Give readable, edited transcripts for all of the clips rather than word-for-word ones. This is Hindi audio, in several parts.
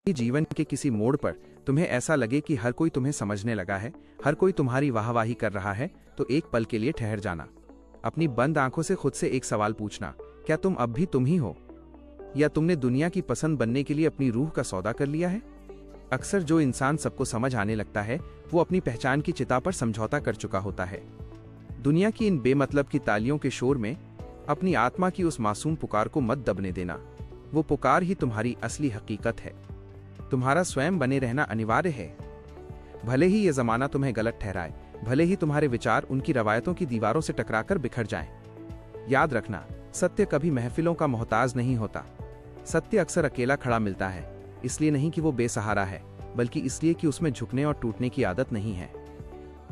जीवन के किसी मोड़ पर तुम्हें ऐसा लगे कि हर कोई तुम्हें समझने लगा है, हर कोई तुम्हारी वाहवाही कर रहा है, तो एक पल के लिए ठहर जाना। अपनी बंद आंखों से खुद से एक सवाल पूछना, क्या तुम अब भी तुम ही हो, या तुमने दुनिया की पसंद बनने के लिए अपनी रूह का सौदा कर लिया है? अक्सर जो इंसान सबको समझ आने लगता है, वो अपनी पहचान की चिता पर समझौता कर चुका होता है। दुनिया की इन बेमतलब की तालियों के शोर में अपनी आत्मा की उस मासूम पुकार को मत दबने देना। वो पुकार ही तुम्हारी असली हकीकत है। तुम्हारा स्वयं बने रहना अनिवार्य है। भले ही ये जमाना तुम्हें गलत ठहराए, भले ही तुम्हारे विचार उनकी रवायतों की दीवारों से टकराकर बिखर जाएं। याद रखना, सत्य कभी महफिलों का मोहताज नहीं होता। सत्य अक्सर अकेला खड़ा मिलता है, इसलिए नहीं कि वो बेसहारा है, बल्कि इसलिए कि उसमें झुकने और टूटने की आदत नहीं है।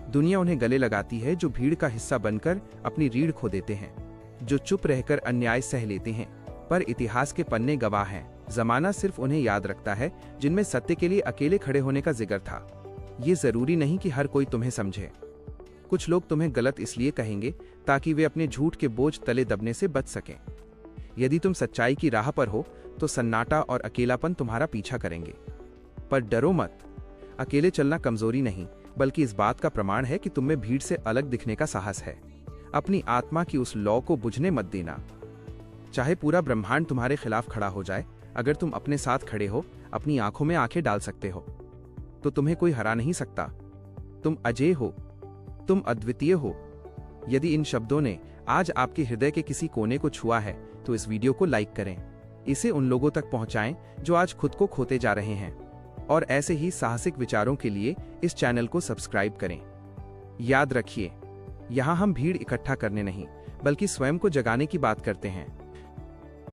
दुनिया उन्हें गले लगाती है जो भीड़ का हिस्सा बनकर अपनी रीढ़ खो देते हैं, जो चुप रहकर अन्याय सह लेते हैं। पर इतिहास के पन्ने गवाह हैं, जमाना सिर्फ उन्हें याद रखता है जिनमें सत्य के लिए अकेले खड़े होने का जिक्र था। ये जरूरी नहीं कि हर कोई तुम्हें समझे। कुछ लोग तुम्हें गलत इसलिए कहेंगे ताकि वे अपने झूठ के बोझ तले दबने से बच सकें। यदि तुम सच्चाई की राह पर हो तो सन्नाटा और अकेलापन तुम्हारा पीछा करेंगे। पर डरो मत, अकेले चलना कमजोरी नहीं, बल्कि इस बात का प्रमाण है कि तुम में भीड़ से अलग दिखने का साहस है। अपनी आत्मा की उस लौ को बुझने मत देना। चाहे पूरा ब्रह्मांड तुम्हारे खिलाफ खड़ा हो जाए, अगर तुम अपने साथ खड़े हो, अपनी आंखों में आंखें डाल सकते हो, तो तुम्हें कोई हरा नहीं सकता। तुम अजेय हो, तुम अद्वितीय हो। यदि इन शब्दों ने आज आपके हृदय के किसी कोने को छुआ है, तो इस वीडियो को लाइक करें। इसे उन लोगों तक पहुंचाएं जो आज खुद को खोते जा रहे हैं, और ऐसे ही साहसिक विचारों के लिए इस चैनल को सब्सक्राइब करें। याद रखिए, यहाँ हम भीड़ इकट्ठा करने नहीं, बल्कि स्वयं को जगाने की बात करते हैं।